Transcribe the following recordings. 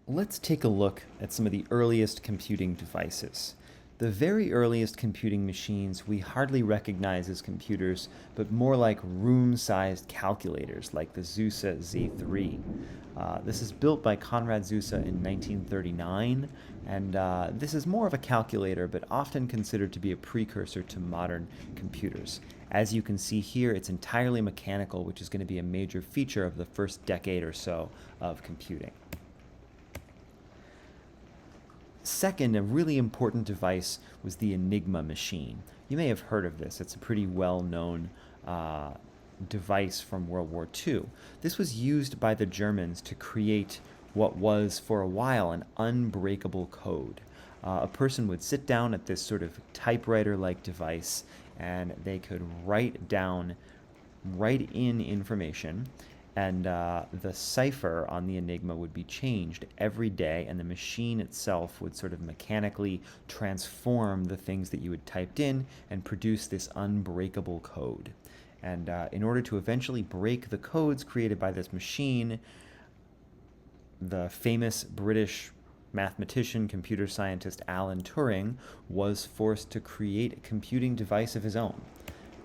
Let's take a look at some of the earliest computing devices. The very earliest computing machines we hardly recognize as computers, but more like room-sized calculators like the Zuse Z3. This is built by Konrad Zuse in 1939, and this is more of a calculator, but often considered to be a precursor to modern computers. As you can see here, it's entirely mechanical, which is going to be a major feature of the first decade or so of computing. Second, a really important device was the Enigma machine. You may have heard of this. It's a pretty well-known device from World War II. This was used by the Germans to create what was, for a while, an unbreakable code. A person would sit down at this sort of typewriter-like device, and they could write in information, and the cipher on the Enigma would be changed every day, and the machine itself would sort of mechanically transform the things that you had typed in and produce this unbreakable code. And in order to eventually break the codes created by this machine, the famous British mathematician, computer scientist Alan Turing was forced to create a computing device of his own.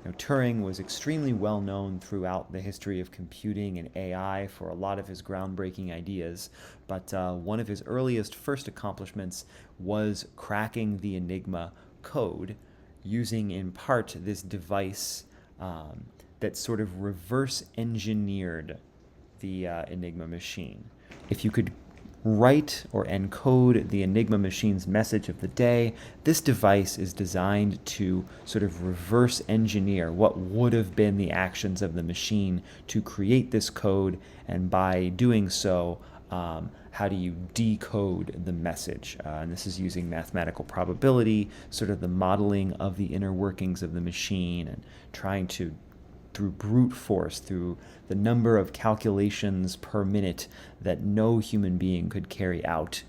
Now, Turing was extremely well known throughout the history of computing and AI for a lot of his groundbreaking ideas, but one of his earliest first accomplishments was cracking the Enigma code using in part this device that sort of reverse engineered the Enigma machine. If you could write or encode the Enigma machine's message of the day, this device is designed to sort of reverse engineer what would have been the actions of the machine to create this code, and by doing so, how do you decode the message? And this is using mathematical probability, sort of the modeling of the inner workings of the machine, and trying to, through brute force, through the number of calculations per minute that no human being could carry out,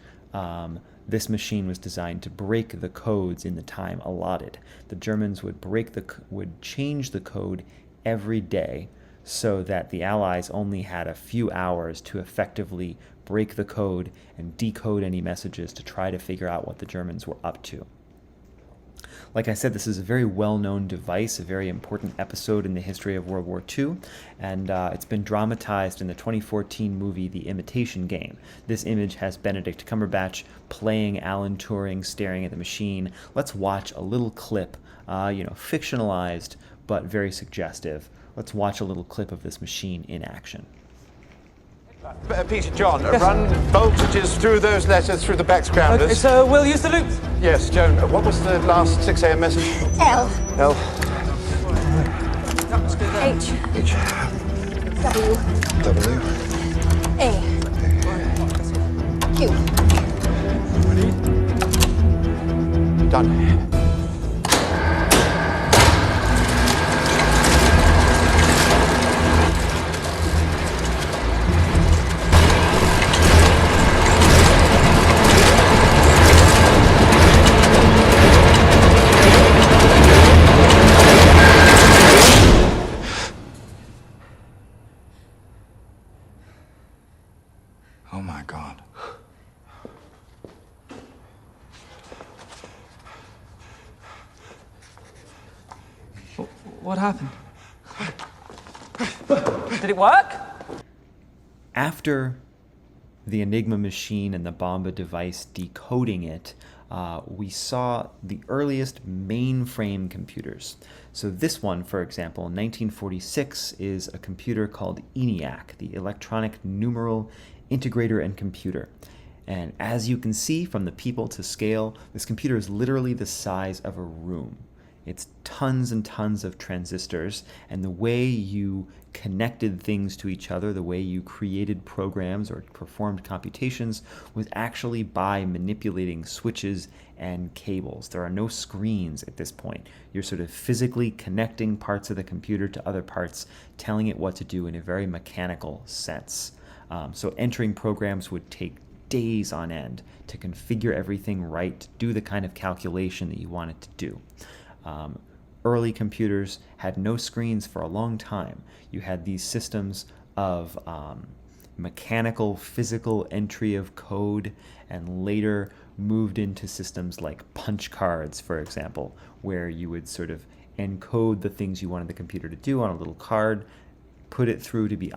this machine was designed to break the codes in the time allotted. The Germans would change the code every day so that the Allies only had a few hours to effectively break the code and decode any messages to try to figure out what the Germans were up to. Like I said, this is a very well-known device, a very important episode in the history of World War II, and it's been dramatized in the 2014 movie The Imitation Game. This image has Benedict Cumberbatch playing Alan Turing, staring at the machine. Let's watch a little clip, fictionalized, but very suggestive. Let's watch a little clip of this machine in action. Peter, John, yes. Run voltages through those letters through the backgrounders. Okay, so we'll use the loops. Yes, Joan, what was the last 6 a.m. message? L. L. H. H. W. W. A. Q. Done. Oh my God. What happened? Did it work? After the Enigma machine and the Bomba device decoding it, we saw the earliest mainframe computers. So this one, for example, in 1946, is a computer called ENIAC, the Electronic Numeral Integrator and Computer. And as you can see from the people to scale, this computer is literally the size of a room. It's tons and tons of transistors, and the way you connected things to each other, the way you created programs or performed computations, was actually by manipulating switches and cables. There are no screens at this point. You're sort of physically connecting parts of the computer to other parts, telling it what to do in a very mechanical sense. So entering programs would take days on end to configure everything right, to do the kind of calculation that you wanted to do. Early computers had no screens for a long time. You had these systems of mechanical, physical entry of code, and later moved into systems like punch cards, for example, where you would sort of encode the things you wanted the computer to do on a little card, put it through to be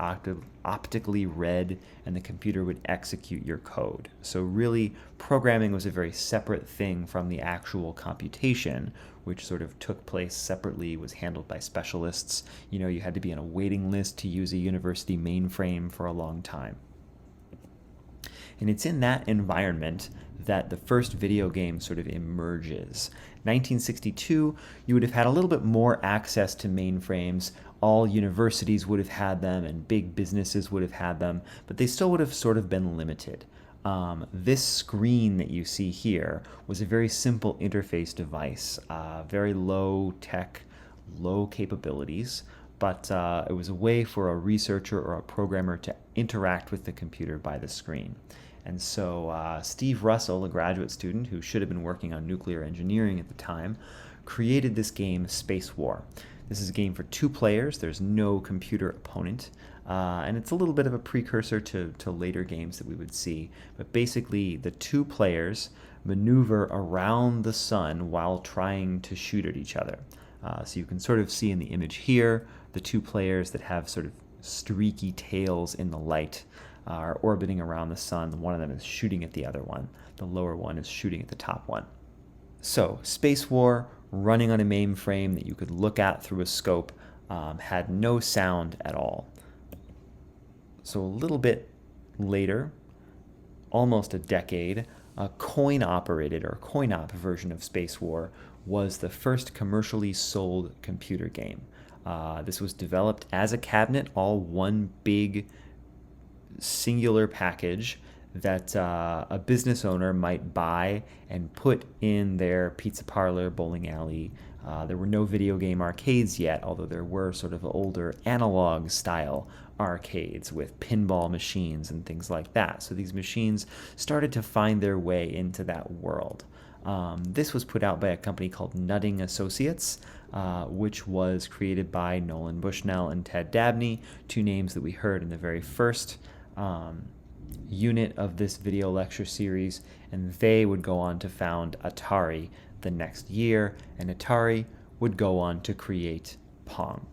optically read, and the computer would execute your code. So really, programming was a very separate thing from the actual computation, which sort of took place separately, was handled by specialists. You know, you had to be on a waiting list to use a university mainframe for a long time. And it's in that environment that the first video game sort of emerges. 1962, you would have had a little bit more access to mainframes. All universities would have had them, and big businesses would have had them, but they still would have sort of been limited. This screen that you see here was a very simple interface device, very low tech, low capabilities, but it was a way for a researcher or a programmer to interact with the computer by the screen. And so Steve Russell, a graduate student who should have been working on nuclear engineering at the time, created this game, Space War. This is a game for 2 players. There's no computer opponent. And it's a little bit of a precursor to later games that we would see. But basically, the 2 players maneuver around the sun while trying to shoot at each other. So you can sort of see in the image here, the 2 players that have sort of streaky tails in the light are orbiting around the sun. One of them is shooting at the other one. The lower one is shooting at the top one. So, Space War, running on a mainframe that you could look at through a scope, had no sound at all. So a little bit later, almost a decade, a coin-operated or coin-op version of Space War was the first commercially sold computer game. This was developed as a cabinet, all one big singular package that a business owner might buy and put in their pizza parlor, bowling alley. There were no video game arcades yet, although there were sort of older analog style arcades with pinball machines and things like that. So these machines started to find their way into that world. This was put out by a company called Nutting Associates, which was created by Nolan Bushnell and Ted Dabney, 2 names that we heard in the very first unit of this video lecture series, and they would go on to found Atari the next year, and Atari would go on to create Pong.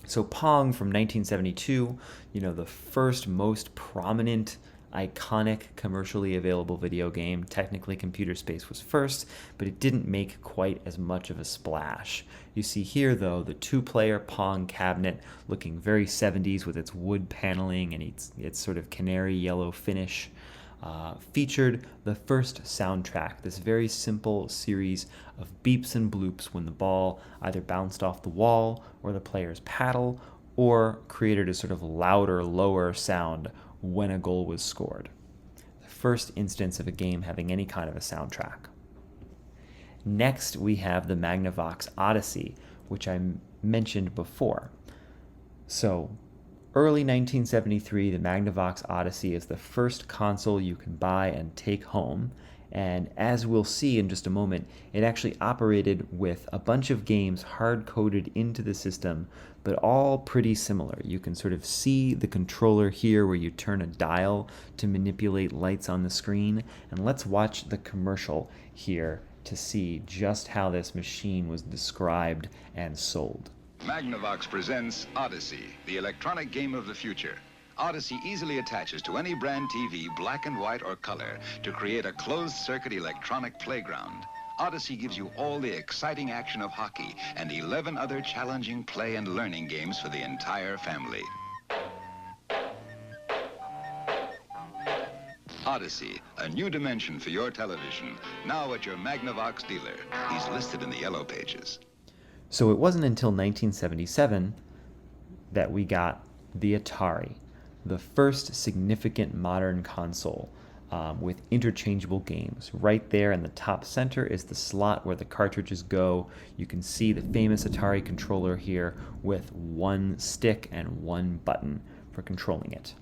So Pong from 1972, you know, the first most prominent, iconic, commercially available video game. Technically, Computer Space was first, but it didn't make quite as much of a splash. You see here, though, the 2-player Pong cabinet looking very 70s with its wood paneling and its sort of canary yellow finish. Featured the first soundtrack, this very simple series of beeps and bloops when the ball either bounced off the wall or the player's paddle, or created a sort of louder, lower sound when a goal was scored. The first instance of a game having any kind of a soundtrack. Next, we have the Magnavox Odyssey, which I mentioned before. So, early 1973, the Magnavox Odyssey is the first console you can buy and take home, and as we'll see in just a moment, it actually operated with a bunch of games hard-coded into the system, but all pretty similar. You can sort of see the controller here where you turn a dial to manipulate lights on the screen, and let's watch the commercial here to see just how this machine was described and sold. Magnavox presents Odyssey, the electronic game of the future. Odyssey easily attaches to any brand TV, black and white or color, to create a closed-circuit electronic playground. Odyssey gives you all the exciting action of hockey and 11 other challenging play and learning games for the entire family. Odyssey, a new dimension for your television, now at your Magnavox dealer. He's listed in the yellow pages. So it wasn't until 1977 that we got the Atari, the first significant modern console with interchangeable games. Right there in the top center is the slot where the cartridges go. You can see the famous Atari controller here with 1 stick and 1 button for controlling it.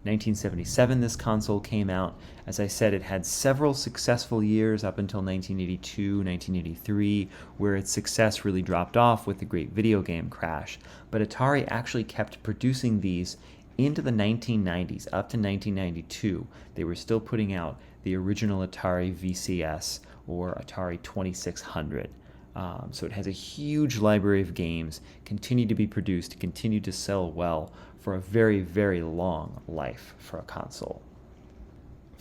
1977, this console came out. As I said, it had several successful years up until 1982, 1983, where its success really dropped off with the great video game crash. But Atari actually kept producing these into the 1990s, up to 1992, they were still putting out the original Atari VCS or Atari 2600. So it has a huge library of games, continue to be produced, continue to sell well for a very, very long life for a console.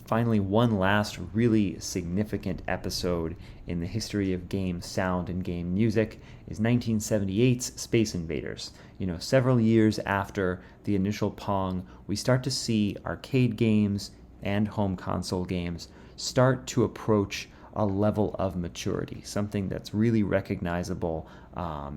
Finally, one last really significant episode in the history of game sound and game music is 1978's Space Invaders. Several years after the initial Pong, we start to see arcade games and home console games start to approach a level of maturity, something that's really recognizable,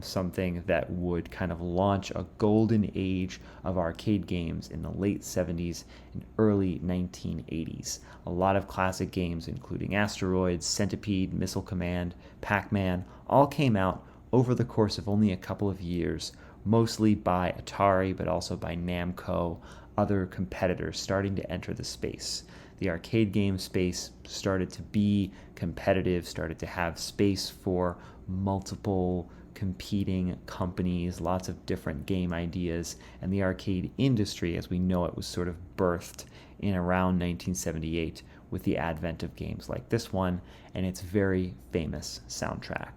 something that would kind of launch a golden age of arcade games in the late 70s and early 1980s. A lot of classic games, including Asteroids, Centipede, Missile Command, Pac-Man, all came out over the course of only a couple of years, mostly by Atari, but also by Namco, other competitors starting to enter the space. The arcade game space started to be competitive, started to have space for multiple competing companies, lots of different game ideas, and the arcade industry, as we know it, was sort of birthed in around 1978 with the advent of games like this one and its very famous soundtrack.